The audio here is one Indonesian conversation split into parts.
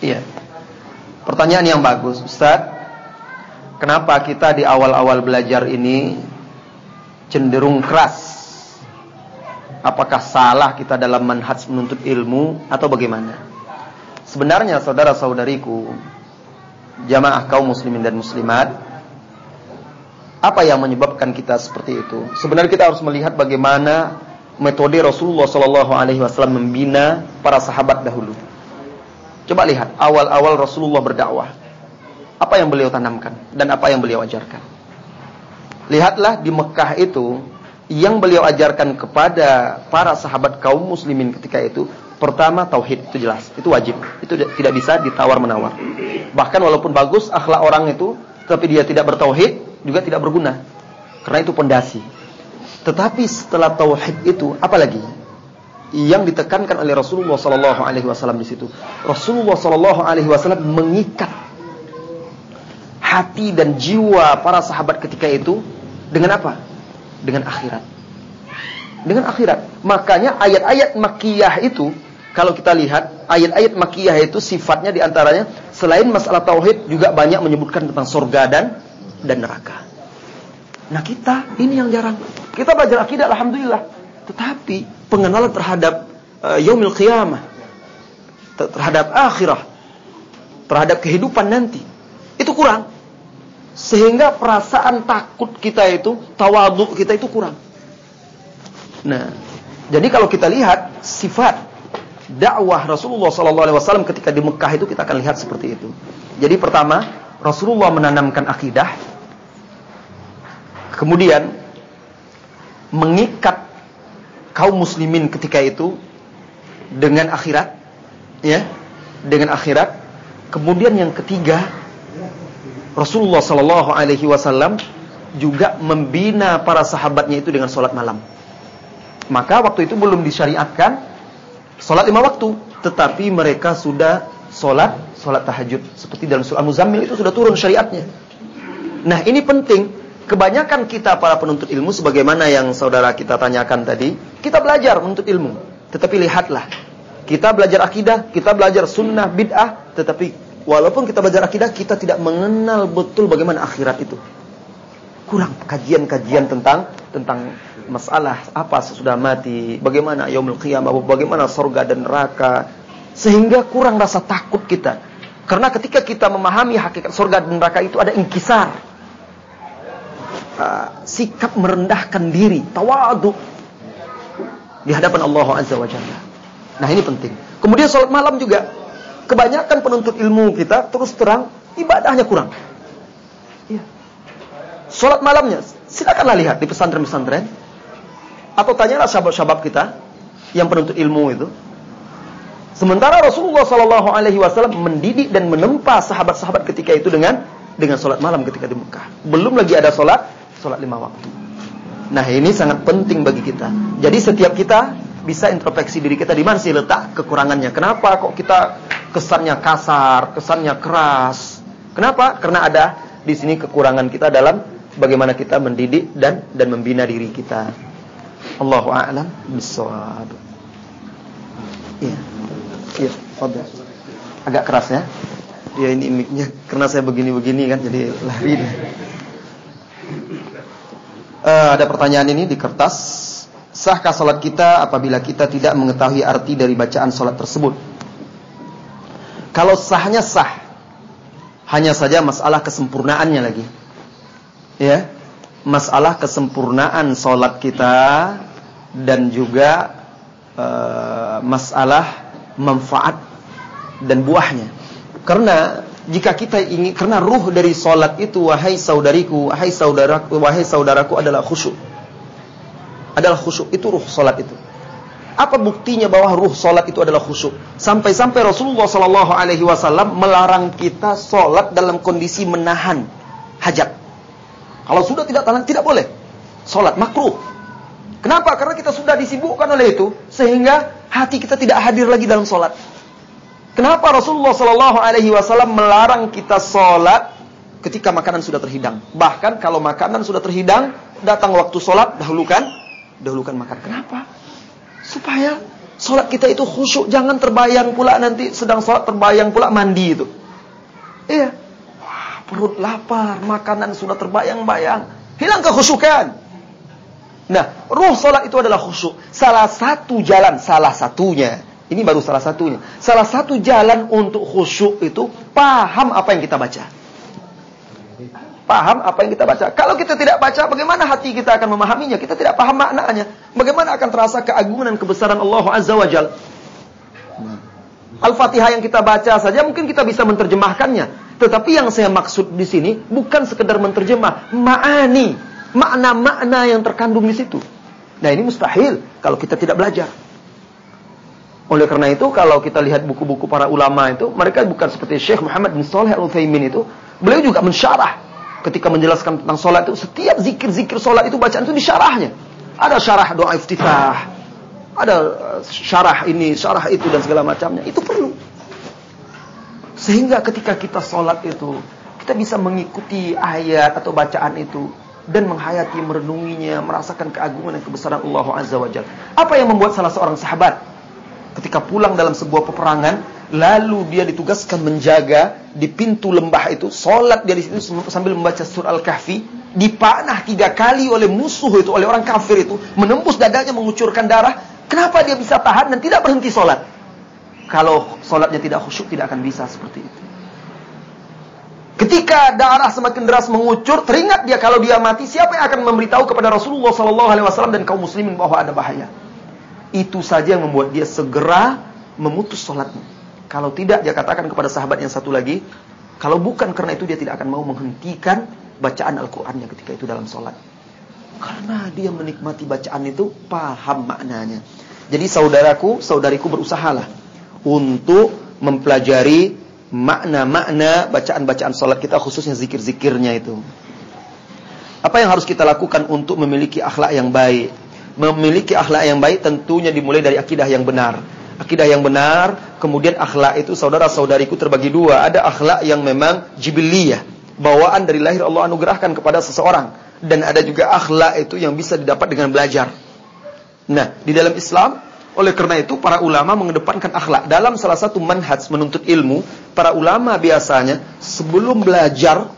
Iya. Pertanyaan yang bagus, Ustaz. Kenapa kita di awal-awal belajar ini cenderung keras? Apakah salah kita dalam manhaj menuntut ilmu atau bagaimana? Sebenarnya saudara-saudariku, jamaah kaum muslimin dan muslimat, apa yang menyebabkan kita seperti itu? Sebenarnya kita harus melihat bagaimana metode Rasulullah SAW membina para sahabat dahulu. Coba lihat awal-awal Rasulullah berdakwah. Apa yang beliau tanamkan dan apa yang beliau ajarkan. Lihatlah di Mekah itu, yang beliau ajarkan kepada para sahabat kaum muslimin ketika itu, pertama tauhid, itu jelas, itu wajib, itu tidak bisa ditawar-menawar. Bahkan walaupun bagus akhlak orang itu, tapi dia tidak bertauhid juga tidak berguna, karena itu pondasi. Tetapi setelah tauhid itu, apa lagi yang ditekankan oleh Rasulullah SAW di situ? Rasulullah SAW mengikat hati dan jiwa para sahabat ketika itu dengan apa? Dengan akhirat. Dengan akhirat. Makanya ayat-ayat Makkiyah itu, kalau kita lihat, ayat-ayat Makkiyah itu sifatnya diantaranya, selain masalah tauhid, juga banyak menyebutkan tentang surga dan neraka. Nah kita, ini yang jarang. Kita belajar akidah, alhamdulillah. Tetapi, pengenalan terhadap yaumil qiyamah, terhadap akhirah, terhadap kehidupan nanti, itu kurang. Sehingga perasaan takut kita itu, tawadhu kita itu kurang. Nah, jadi kalau kita lihat sifat dakwah Rasulullah SAW ketika di Mekah itu, kita akan lihat seperti itu. Jadi pertama, Rasulullah menanamkan akidah, kemudian mengikat kaum muslimin ketika itu dengan akhirat, ya, dengan akhirat. Kemudian yang ketiga, Rasulullah SAW juga membina para sahabatnya itu dengan sholat malam. Maka waktu itu belum disyariatkan sholat 5 waktu, tetapi mereka sudah sholat tahajud. Seperti dalam surah Al-Muzammil itu sudah turun syariatnya. Nah ini penting. Kebanyakan kita para penuntut ilmu, sebagaimana yang saudara kita tanyakan tadi, kita belajar menuntut ilmu. Tetapi lihatlah, kita belajar akidah, kita belajar sunnah, bid'ah, tetapi walaupun kita belajar akidah, kita tidak mengenal betul bagaimana akhirat itu. Kurang kajian-kajian tentang masalah apa sesudah mati, bagaimana yaumul qiyamah, bagaimana surga dan neraka. Sehingga kurang rasa takut kita. Karena ketika kita memahami hakikat surga dan neraka itu ada inkisar. Sikap merendahkan diri, tawadhu di hadapan Allah Azza wa Jalla. Nah ini penting. Kemudian salat malam juga. Kebanyakan penuntut ilmu kita terus terang ibadahnya kurang. Ya. Salat malamnya, silakanlah lihat di pesantren-pesantren, atau tanyalah sahabat-sahabat kita yang penuntut ilmu itu. Sementara Rasulullah SAW mendidik dan menempa sahabat-sahabat ketika itu dengan salat malam ketika di Mekah. Belum lagi ada salat 5 waktu. Nah ini sangat penting bagi kita. Jadi setiap kita bisa introspeksi diri kita, di mana sih letak kekurangannya. Kenapa kok kita kesannya kasar, kesannya keras? Kenapa? Karena ada di sini kekurangan kita dalam bagaimana kita mendidik dan membina diri kita. Allahu a'lam bissawab. Iya. Iya, fadhil. Agak keras ya. Ya ini mic-nya karena saya begini-begini kan jadi lari deh. Ada pertanyaan ini di kertas. Sahkah salat kita apabila kita tidak mengetahui arti dari bacaan salat tersebut? Kalau sahnya sah, hanya saja masalah kesempurnaannya lagi. Ya, masalah kesempurnaan salat kita dan juga masalah manfaat dan buahnya. Karena jika kita ingin, karena ruh dari salat itu, wahai saudariku, wahai saudaraku adalah khusyuk. Adalah khusyuk, itu ruh salat itu. Apa buktinya bahwa ruh salat itu adalah khusyuk? Sampai-sampai Rasulullah SAW melarang kita salat dalam kondisi menahan hajat. Kalau sudah tidak tahan, tidak boleh salat, makruh. Kenapa? Karena kita sudah disibukkan oleh itu, sehingga hati kita tidak hadir lagi dalam salat. Kenapa Rasulullah SAW melarang kita sholat ketika makanan sudah terhidang? Bahkan kalau makanan sudah terhidang, datang waktu sholat, dahulukan makan. Kenapa? Supaya Sholat kita itu khusyuk. Jangan terbayang pula nanti sedang sholat terbayang pula mandi itu. Iya. Wah, perut lapar, makanan sudah terbayang-bayang. Hilang kekhusyukan. Nah, ruh sholat itu adalah khusyuk. Salah satu jalan, salah satunya. Ini baru salah satunya. Salah satu jalan untuk khusyuk itu paham apa yang kita baca. Paham apa yang kita baca. Kalau kita tidak baca, bagaimana hati kita akan memahaminya? Kita tidak paham maknanya. Bagaimana akan terasa keagungan dan kebesaran Allah Azza wa Jalla? Al-Fatihah yang kita baca saja mungkin kita bisa menerjemahkannya. Tetapi yang saya maksud di sini bukan sekedar menerjemah, ma'ani, makna-makna yang terkandung di situ. Nah, ini mustahil kalau kita tidak belajar. Oleh karena itu, kalau kita lihat buku-buku para ulama itu, mereka bukan seperti Syekh Muhammad bin Shalih Al-Utsaimin itu, beliau juga mensyarah. Ketika menjelaskan tentang sholat itu, setiap zikir-zikir sholat itu bacaan itu disyarahnya. Ada syarah doa iftitah, ada syarah ini, syarah itu dan segala macamnya. Itu perlu. Sehingga ketika kita sholat itu, kita bisa mengikuti ayat atau bacaan itu dan menghayati, merenunginya, merasakan keagungan dan kebesaran Allah Azza wa Jalla. Apa yang membuat salah seorang sahabat ketika pulang dalam sebuah peperangan, lalu dia ditugaskan menjaga di pintu lembah itu, sholat dia di situ sambil membaca surah Al-Kahfi, dipanah 3 kali oleh musuh itu, oleh orang kafir itu, menembus dadanya, mengucurkan darah. Kenapa dia bisa tahan dan tidak berhenti sholat? Kalau sholatnya tidak khusyuk, tidak akan bisa seperti itu. Ketika darah semakin deras mengucur, teringat dia kalau dia mati, siapa yang akan memberitahu kepada Rasulullah SAW dan kaum muslimin bahwa ada bahaya? Itu saja yang membuat dia segera memutus sholatnya. Kalau tidak, dia katakan kepada sahabat yang satu lagi, kalau bukan karena itu dia tidak akan mau menghentikan bacaan Al-Qur'annya ketika itu dalam sholat. Karena dia menikmati bacaan itu, paham maknanya. Jadi saudariku berusahalah untuk mempelajari makna-makna bacaan-bacaan sholat kita, khususnya zikir-zikirnya itu. Apa yang harus kita lakukan untuk memiliki akhlak yang baik? Memiliki akhlak yang baik tentunya dimulai dari akidah yang benar. Akidah yang benar, kemudian akhlak itu saudara-saudariku terbagi 2. Ada akhlak yang memang jibiliyah, bawaan dari lahir Allah anugerahkan kepada seseorang. Dan ada juga akhlak itu yang bisa didapat dengan belajar. Nah, di dalam Islam, oleh karena itu para ulama mengedepankan akhlak. Dalam salah satu manhaj menuntut ilmu, para ulama biasanya sebelum belajar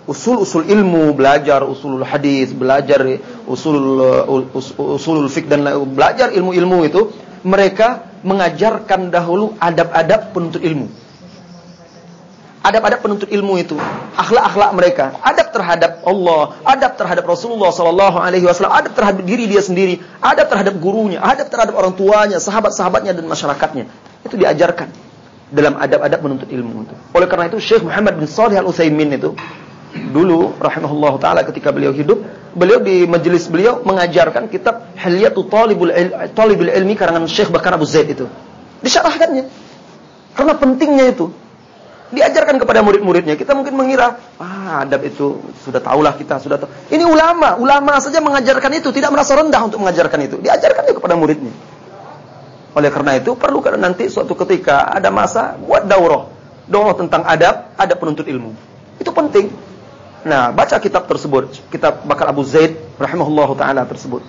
usul-usul ilmu, belajar usulul hadis, belajar usulul fiqh dan belajar ilmu-ilmu itu, mereka mengajarkan dahulu adab-adab penuntut ilmu. Adab-adab penuntut ilmu itu, akhlak-akhlak mereka, adab terhadap Allah, adab terhadap Rasulullah SAW, adab terhadap diri dia sendiri, adab terhadap gurunya, adab terhadap orang tuanya, sahabat-sahabatnya dan masyarakatnya. Itu diajarkan dalam adab-adab menuntut ilmu itu. Oleh karena itu Syekh Muhammad bin Shalih Al-Utsaimin itu dulu rahimahullah taala ketika beliau hidup, beliau di majelis beliau mengajarkan kitab Hilyatu Talibul Ilmi karangan Syekh Bakar Abu Zaid itu. Disyarahkannya. Karena pentingnya itu. Diajarkan kepada murid-muridnya. Kita mungkin mengira, adab itu sudah tahulah kita, sudah tahu. Ini ulama saja mengajarkan itu, tidak merasa rendah untuk mengajarkan itu. Diajarkan itu kepada muridnya. Oleh karena itu perlu nanti suatu ketika ada masa buat daurah tentang adab penuntut ilmu. Itu penting. Nah, baca kitab tersebut, kitab Bakar Abu Zaid rahimahullahu taala tersebut.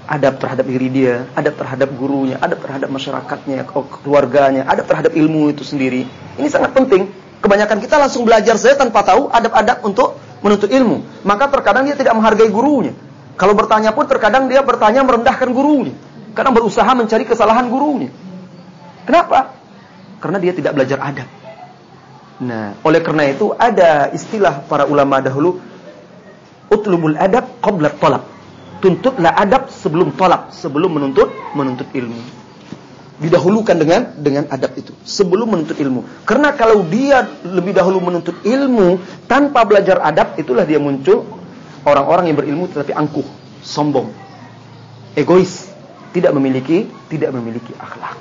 Adab terhadap diri dia, adab terhadap gurunya, adab terhadap masyarakatnya, keluarganya, adab terhadap ilmu itu sendiri. Ini sangat penting. Kebanyakan kita langsung belajar saja tanpa tahu adab-adab untuk menuntut ilmu. Maka terkadang dia tidak menghargai gurunya. Kalau bertanya pun terkadang dia bertanya merendahkan gurunya. Kadang berusaha mencari kesalahan gurunya. Kenapa? Karena dia tidak belajar adab. Nah, oleh karena itu ada istilah para ulama dahulu, utlubul adab qabla talab. Tuntutlah adab sebelum talab, sebelum menuntut ilmu. Didahulukan dengan adab itu sebelum menuntut ilmu. Karena kalau dia lebih dahulu menuntut ilmu tanpa belajar adab, itulah dia muncul orang-orang yang berilmu tetapi angkuh, sombong, egois, tidak memiliki akhlak.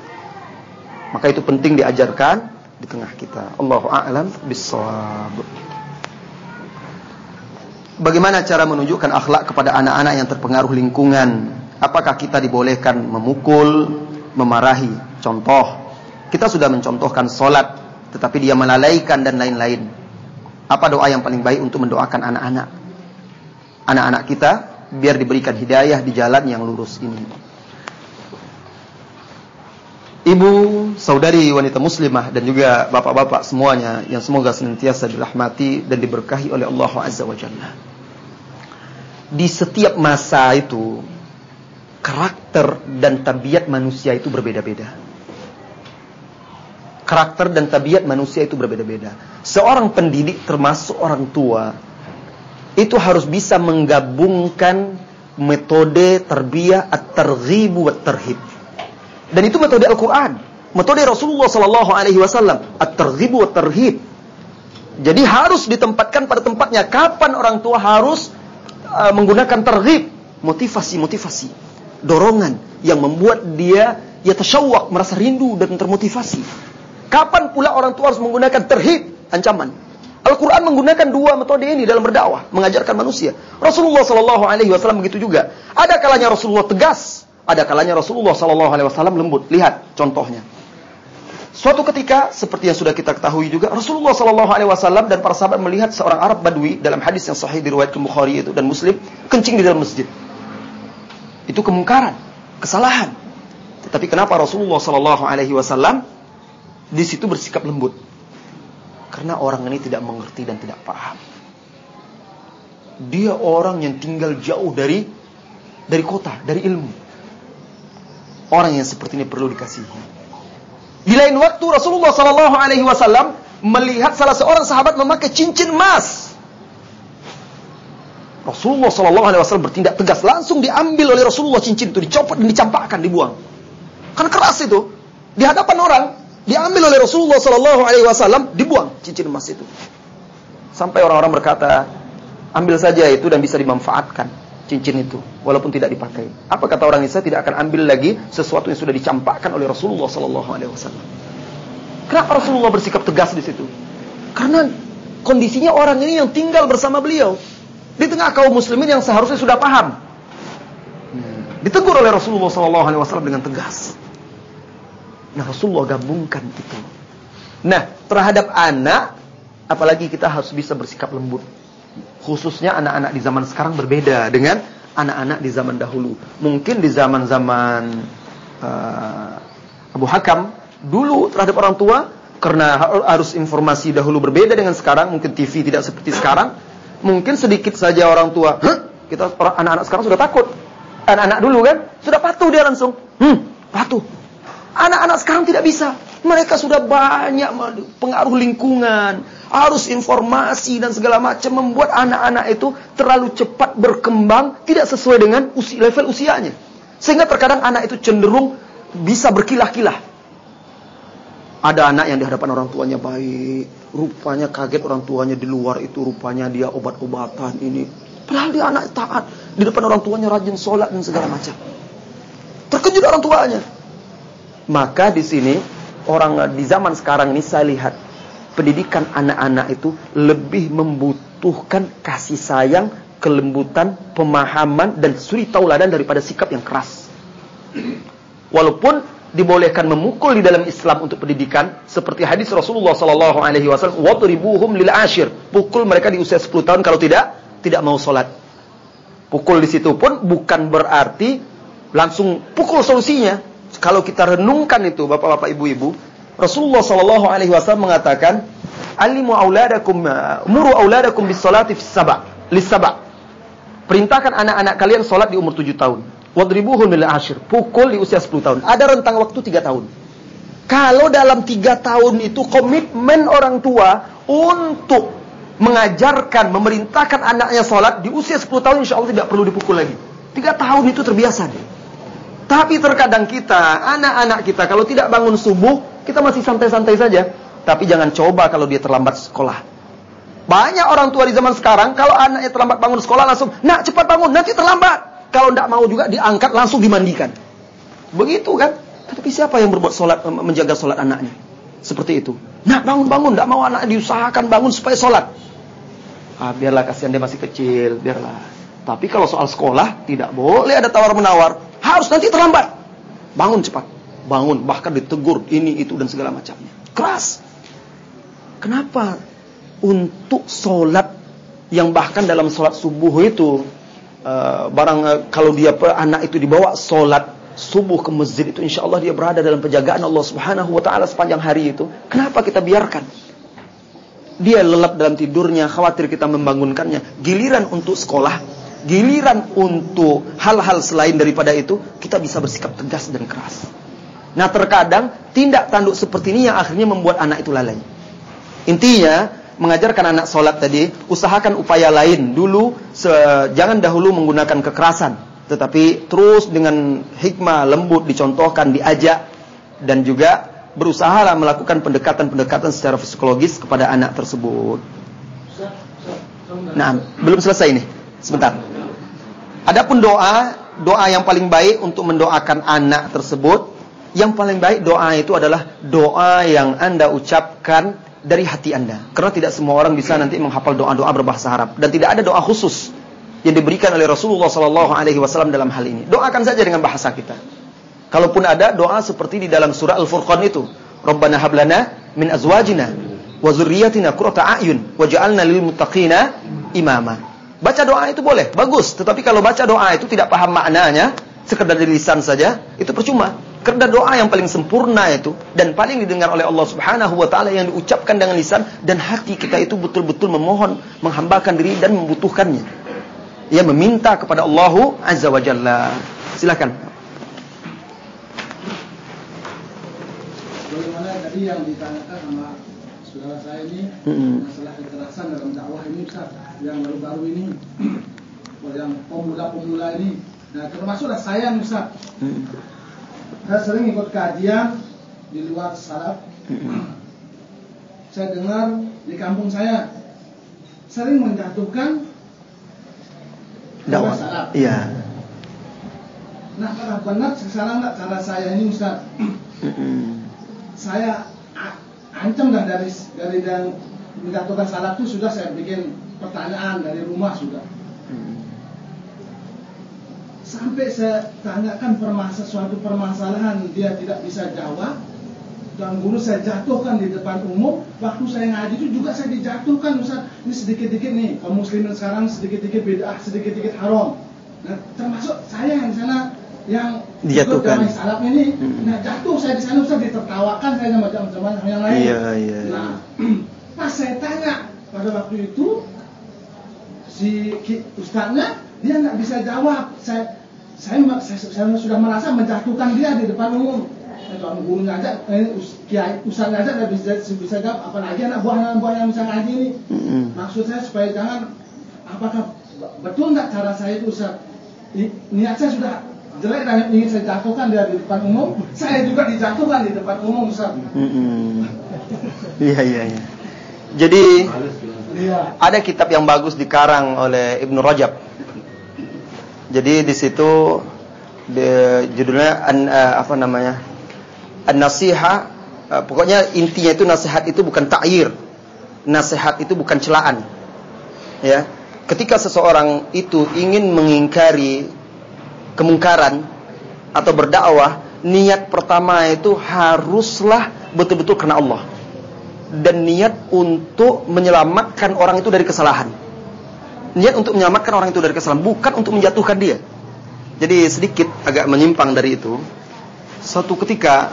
Maka itu penting diajarkan di tengah kita. Allahu a'lam bissawab. Bagaimana cara menunjukkan akhlak kepada anak-anak yang terpengaruh lingkungan? Apakah kita dibolehkan memukul, memarahi? Contoh, kita sudah mencontohkan sholat, tetapi dia melalaikan dan lain-lain. Apa doa yang paling baik untuk mendoakan anak-anak? Anak-anak kita biar diberikan hidayah di jalan yang lurus ini. Ibu, saudari wanita muslimah dan juga bapak-bapak semuanya yang semoga senantiasa dirahmati dan diberkahi oleh Allah Azza wa Jalla. Di setiap masa itu karakter dan tabiat manusia itu berbeda-beda. Karakter dan tabiat manusia itu berbeda-beda. Seorang pendidik termasuk orang tua itu harus bisa menggabungkan metode tarbiyah at-targhib wa at-tarhib. Dan itu metode Al-Quran, metode Rasulullah sallallahu alaihi wasallam, at-targhib wa at-tarhib. Jadi harus ditempatkan pada tempatnya. Kapan orang tua harus menggunakan targhib, motivasi, dorongan yang membuat dia yatashawwaq, merasa rindu dan termotivasi. Kapan pula orang tua harus menggunakan tarhib, ancaman. Al-Quran menggunakan dua metode ini dalam berdakwah, mengajarkan manusia. Rasulullah sallallahu alaihi wasallam begitu juga. Ada kalanya Rasulullah tegas, ada kalanya Rasulullah sallallahu alaihi wasallam lembut. Lihat contohnya. Suatu ketika seperti yang sudah kita ketahui juga, Rasulullah sallallahu alaihi wasallam dan para sahabat melihat seorang Arab Badui dalam hadis yang sahih diriwayatkan Bukhari itu dan Muslim, kencing di dalam masjid. Itu kemungkaran, kesalahan. Tetapi kenapa Rasulullah sallallahu alaihi wasallam di situ bersikap lembut? Karena orang ini tidak mengerti dan tidak paham. Dia orang yang tinggal jauh dari kota, dari ilmu. Orang yang seperti ini perlu dikasihi. Di lain waktu Rasulullah sallallahu alaihi wasallam melihat salah seorang sahabat memakai cincin emas. Rasulullah sallallahu alaihi wasallam bertindak tegas, langsung diambil oleh Rasulullah cincin itu, dicopot dan dicampakkan, dibuang. Kan keras itu. Di hadapan orang diambil oleh Rasulullah sallallahu alaihi wasallam, dibuang cincin emas itu. Sampai orang-orang berkata, ambil saja itu dan bisa dimanfaatkan cincin itu, walaupun tidak dipakai. Apa kata orang ini? Saya tidak akan ambil lagi sesuatu yang sudah dicampakkan oleh Rasulullah sallallahu alaihi wasallam. Kenapa Rasulullah bersikap tegas di situ? Karena kondisinya orang ini yang tinggal bersama beliau di tengah kaum muslimin yang seharusnya sudah paham. Ditegur oleh Rasulullah sallallahu alaihi wasallam dengan tegas. Nah, Rasulullah gabungkan itu. Nah, terhadap anak, apalagi kita harus bisa bersikap lembut. Khususnya anak-anak di zaman sekarang berbeda dengan anak-anak di zaman dahulu. Mungkin di zaman-zaman Abu Hakam dulu terhadap orang tua, karena harus informasi dahulu berbeda dengan sekarang, mungkin TV tidak seperti sekarang. Mungkin sedikit saja orang tua, kita anak-anak sekarang sudah takut. Anak-anak dulu kan sudah patuh, dia langsung patuh. Anak-anak sekarang tidak bisa. Mereka sudah banyak pengaruh lingkungan, arus informasi dan segala macam, membuat anak-anak itu terlalu cepat berkembang, tidak sesuai dengan level usianya. Sehingga terkadang anak itu cenderung bisa berkilah-kilah. Ada anak yang di hadapan orang tuanya baik, rupanya kaget orang tuanya di luar itu, rupanya dia obat-obatan ini. Padahal dia anak taat, di depan orang tuanya rajin sholat dan segala macam. Terkejut orang tuanya. Maka di sini orang di zaman sekarang ini saya lihat pendidikan anak-anak itu lebih membutuhkan kasih sayang, kelembutan, pemahaman dan suri tauladan daripada sikap yang keras. Walaupun dibolehkan memukul di dalam Islam untuk pendidikan, seperti hadis Rasulullah sallallahu alaihi wasallam, "Wadribuhum lil ashir." Pukul mereka di usia 10 tahun kalau tidak mau salat. Pukul di situ pun bukan berarti langsung pukul solusinya. Kalau kita renungkan itu, bapak-bapak, ibu-ibu, Rasulullah sallallahu alaihi wasallam mengatakan, "Alimu auladakum, muru auladakum bis salati lis sab'a." Perintahkan anak-anak kalian salat di umur 7 tahun. Wadribuhum lil ashir. Pukul di usia 10 tahun. Ada rentang waktu 3 tahun. Kalau dalam 3 tahun itu komitmen orang tua untuk mengajarkan, memerintahkan anaknya salat di usia 10 tahun, insya Allah tidak perlu dipukul lagi. 3 tahun itu terbiasa deh. Tapi terkadang kita, anak-anak kita kalau tidak bangun subuh, kita masih santai-santai saja. Tapi jangan coba kalau dia terlambat sekolah. Banyak orang tua di zaman sekarang, kalau anaknya terlambat bangun sekolah langsung, "Nak, cepat bangun, nanti terlambat." Kalau tidak mau juga diangkat, langsung dimandikan. Begitu kan? Tapi siapa yang berbuat sholat, menjaga sholat anaknya? Seperti itu. "Nak, bangun-bangun." Tidak mau anak diusahakan bangun supaya sholat. Biarlah, kasihan dia masih kecil, biarlah. Tapi kalau soal sekolah, tidak boleh ada tawar-menawar. Harus, nanti terlambat. Bangun cepat. Bangun, bahkan ditegur ini, itu, dan segala macamnya. Keras. Kenapa? Untuk sholat yang bahkan dalam sholat subuh itu, kalau dia anak itu dibawa sholat subuh ke masjid itu insya Allah dia berada dalam penjagaan Allah Subhanahu wa ta'ala sepanjang hari itu. Kenapa kita biarkan? Dia lelap dalam tidurnya, khawatir kita membangunkannya. Giliran untuk sekolah, giliran untuk hal-hal selain daripada itu, kita bisa bersikap tegas dan keras. Nah terkadang tindak tanduk seperti ini yang akhirnya membuat anak itu lalai. Intinya, mengajarkan anak sholat tadi, usahakan upaya lain. Dulu, jangan dahulu menggunakan kekerasan. Tetapi terus dengan hikmah, lembut, dicontohkan, diajak. Dan juga berusahalah melakukan pendekatan-pendekatan secara psikologis kepada anak tersebut. Nah, belum selesai ini. Sebentar. Adapun doa yang paling baik untuk mendoakan anak tersebut, yang paling baik doa itu adalah doa yang Anda ucapkan dari hati Anda. Karena tidak semua orang bisa nanti menghafal doa-doa berbahasa Arab, dan tidak ada doa khusus yang diberikan oleh Rasulullah SAW dalam hal ini. Doakan saja dengan bahasa kita. Kalaupun ada doa seperti di dalam surah Al-Furqan itu, Rabbana hablana min azwajina wa dzurriyyatina qurrata a'yun waj'alna lil muttaqina imama. Baca doa itu boleh, bagus. Tetapi kalau baca doa itu tidak paham maknanya, sekedar di lisan saja, itu percuma. Karena doa yang paling sempurna itu dan paling didengar oleh Allah Subhanahu wa ta'ala yang diucapkan dengan lisan dan hati kita itu betul-betul memohon, menghambakan diri dan membutuhkannya. Ya, meminta kepada Allah Azza wa Jalla. Silakan. Bagaimana tadi yang ditanyakan sama saudara saya ini, masalah kekerasan dalam dakwah ini Ustaz, yang baru-baru ini, yang pemuda-pemuda ini. Nah, termasuklah saya Ustaz. Saya sering ikut kajian di luar salaf. Saya dengar di kampung saya sering menjatuhkan dakwah salaf. Iya. Nah, apakah benar sekarang nggak cara saya ini Ustaz? Saya ancam dah dari dan menjatuhkan salaf itu sudah saya bikin pertanyaan dari rumah sudah. Sampai saya tanyakan suatu permasalahan dia tidak bisa jawab, dan guru saya jatuhkan di depan umum. Waktu saya ngaji itu juga saya dijatuhkan Ustaz. Ini sedikit-dikit nih kaum muslimin sekarang sedikit-dikit bid'ah, sedikit-dikit haram. Nah, termasuk saya yang di sana yang dijatuhkan salaf ini. Nah, jatuh saya di sana Ustaz, ditertawakan saya sama teman-teman yang lain. Iya. Nah, pas saya tanya pada waktu itu si ustaznya, dia nggak bisa jawab. Saya sudah merasa menjatuhkan dia di depan umum. Kalau gurunya aja, kiai ustaznya aja nggak bisa jawab, apalagi anak buah yang bisa ngaji ini. Maksud saya supaya jangan, apakah betul nggak cara saya itu Ustaz? Niat saya sudah jelek dan ingin saya jatuhkan dia di depan umum. Saya juga dijatuhkan di depan umum Ustaz. Iya. Jadi ada kitab yang bagus dikarang oleh Ibnu Rajab. Jadi di situ judulnya An-Nasihah. Pokoknya intinya itu nasihat itu bukan ta'yir. Nasihat itu bukan celaan. Ya. Ketika seseorang itu ingin mengingkari kemungkaran atau berdakwah, niat pertama itu haruslah betul-betul karena Allah. Dan niat untuk menyelamatkan orang itu dari kesalahan. Niat untuk menyelamatkan orang itu dari kesalahan, bukan untuk menjatuhkan dia. Jadi sedikit agak menyimpang dari itu. Suatu ketika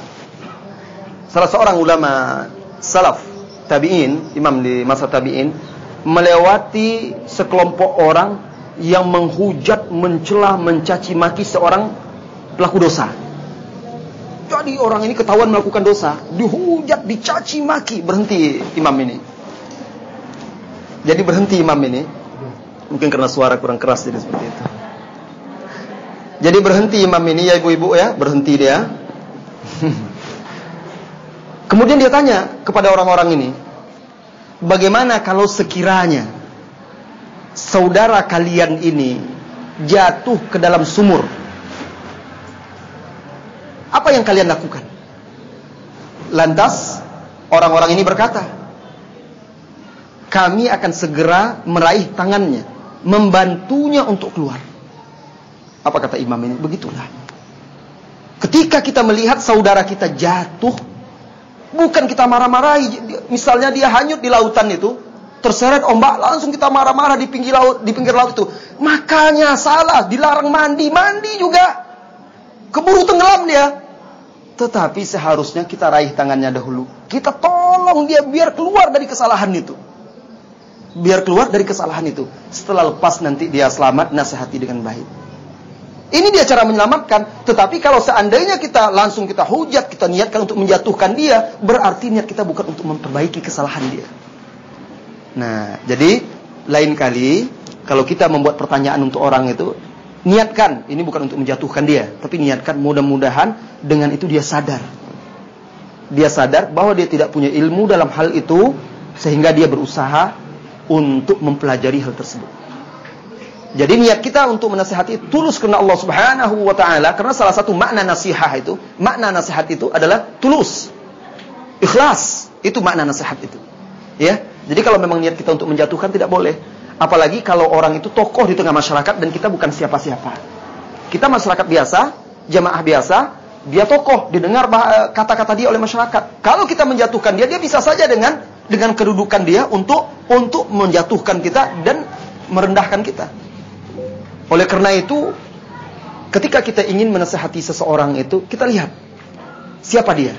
salah seorang ulama salaf tabi'in, imam di masa tabi'in, melewati sekelompok orang yang menghujat, mencela, mencaci maki seorang pelaku dosa. Jadi orang ini ketahuan melakukan dosa, dihujat, dicaci maki. Berhenti imam ini. Jadi berhenti imam ini. Mungkin karena suara kurang keras jadi seperti itu. Jadi berhenti imam ini, ya ibu-ibu ya, berhenti dia. Kemudian dia tanya kepada orang-orang ini, bagaimana kalau sekiranya saudara kalian ini jatuh ke dalam sumur? Apa yang kalian lakukan? Lantas orang-orang ini berkata, kami akan segera meraih tangannya, membantunya untuk keluar. Apa kata imam ini? Begitulah. Ketika kita melihat saudara kita jatuh, bukan kita marah-marahi. Misalnya dia hanyut di lautan itu, terseret ombak, langsung kita marah-marah di pinggir laut itu. Makanya salah, dilarang mandi juga. keburu tenggelam dia. Tetapi seharusnya kita raih tangannya dahulu. Kita tolong dia biar keluar dari kesalahan itu. Biar keluar dari kesalahan itu. Setelah lepas nanti dia selamat, nasihati dengan baik. Ini dia cara menyelamatkan. Tetapi kalau seandainya kita langsung kita hujat, kita niatkan untuk menjatuhkan dia, berarti niat kita bukan untuk memperbaiki kesalahan dia. Nah, jadi lain kali kalau kita membuat pertanyaan untuk orang itu, niatkan, ini bukan untuk menjatuhkan dia, tapi niatkan mudah-mudahan dengan itu dia sadar. Dia sadar bahwa dia tidak punya ilmu dalam hal itu, sehingga dia berusaha untuk mempelajari hal tersebut. Jadi niat kita untuk menasihati tulus karena Allah Subhanahu wa taala, karena salah satu makna nasihat itu adalah tulus. Ikhlas, itu makna nasihat itu. Ya. Jadi kalau memang niat kita untuk menjatuhkan tidak boleh. Apalagi kalau orang itu tokoh di tengah masyarakat dan kita bukan siapa-siapa. Kita masyarakat biasa, jamaah biasa, dia tokoh, didengar kata-kata dia oleh masyarakat. Kalau kita menjatuhkan dia bisa saja dengan kedudukan dia untuk menjatuhkan kita dan merendahkan kita. Oleh karena itu, ketika kita ingin menasihati seseorang itu, kita lihat siapa dia.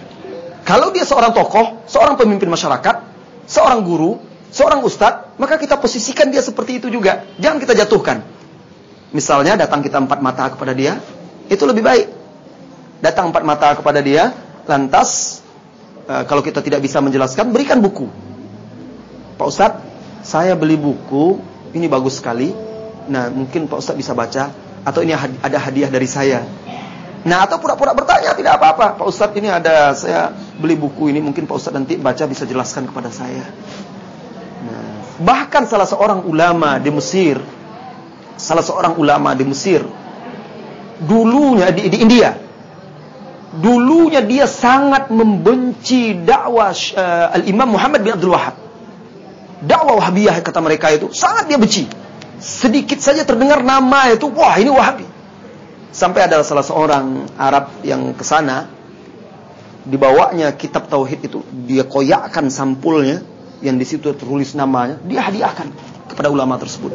Kalau dia seorang tokoh, seorang pemimpin masyarakat, seorang guru, seorang ustadz, maka kita posisikan dia seperti itu juga. Jangan kita jatuhkan. Misalnya datang kita 4 mata kepada dia, itu lebih baik. Datang 4 mata kepada dia, lantas kalau kita tidak bisa menjelaskan, berikan buku. Pak Ustadz, saya beli buku, ini bagus sekali. Nah, mungkin Pak Ustadz bisa baca, atau ini ada hadiah dari saya. Nah, atau pura-pura bertanya, tidak apa-apa. Pak Ustadz, ini saya beli buku ini, mungkin Pak Ustadz nanti baca bisa jelaskan kepada saya. Nah, bahkan salah seorang ulama di Mesir, dulunya di India, dulunya dia sangat membenci dakwah Al-Imam Muhammad bin Abdul Wahab. Dakwah Wahabiyah kata mereka itu sangat dia benci. Sedikit saja terdengar nama itu, wah ini Wahabi. Sampai ada salah seorang Arab yang ke sana, dibawanya kitab tauhid itu, dia koyakkan sampulnya yang di situ tertulis namanya, dia hadiahkan kepada ulama tersebut.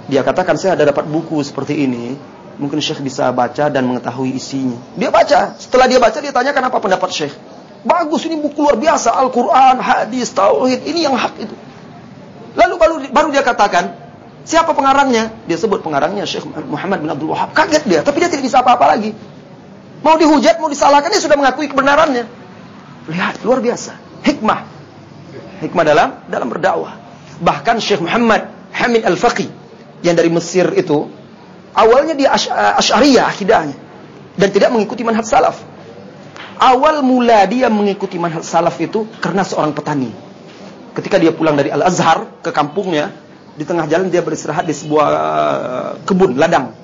Dia katakan, saya ada dapat buku seperti ini, mungkin Syekh bisa baca dan mengetahui isinya. Dia baca, setelah dia baca dia tanyakan apa pendapat Syekh. Bagus, ini buku luar biasa, Al-Quran, hadis, tauhid, ini yang hak itu. Lalu baru dia katakan, siapa pengarangnya? Dia sebut pengarangnya Syekh Muhammad bin Abdul Wahab. Kaget dia, tapi dia tidak bisa apa-apa lagi. Mau dihujat, mau disalahkan, dia sudah mengakui kebenarannya. Lihat, luar biasa. Hikmah dalam berdakwah. Bahkan Syekh Muhammad Hamid Al-Faqih yang dari Mesir itu, awalnya dia Asy'ariyah akidahnya dan tidak mengikuti manhaj salaf. Awal mula dia mengikuti manhaj salaf itu karena seorang petani. Ketika dia pulang dari Al-Azhar ke kampungnya, di tengah jalan dia beristirahat di sebuah kebun ladang.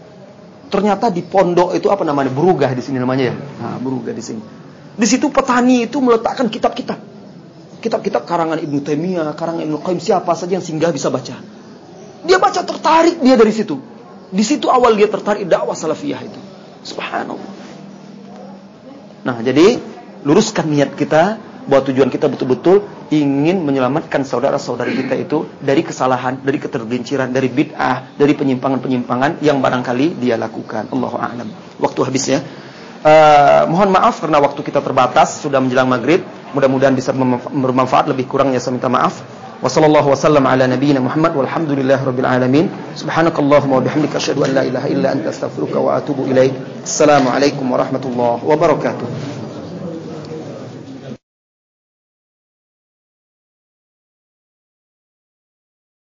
Ternyata di pondok itu apa namanya? Burugah di sini namanya ya. Nah, Burugah di sini. Di situ petani itu meletakkan kitab-kitab. Kitab-kitab karangan Ibnu Taimiyah, karangan Ibnu Qayyim, siapa saja yang singgah bisa baca. Dia baca tertarik dia dari situ. Di situ awal dia tertarik dakwah salafiyah itu. Subhanallah. Nah, jadi luruskan niat kita bahwa tujuan kita betul-betul ingin menyelamatkan saudara-saudari kita itu dari kesalahan, dari ketergelinciran, dari bid'ah, dari penyimpangan-penyimpangan yang barangkali dia lakukan. Allahu a'lam. Waktu habis ya. Mohon maaf karena waktu kita terbatas, sudah menjelang maghrib. Mudah-mudahan bisa bermanfaat, lebih kurangnya saya minta maaf. Wassallallahu wasallam ala nabiyyina Muhammad walhamdulillahirabbil alamin. Subhanakallahumma wa bihamdika asyhadu an la ilaha illa anta astaghfiruka wa atubu ilaik. Assalamualaikum warahmatullahi wabarakatuh.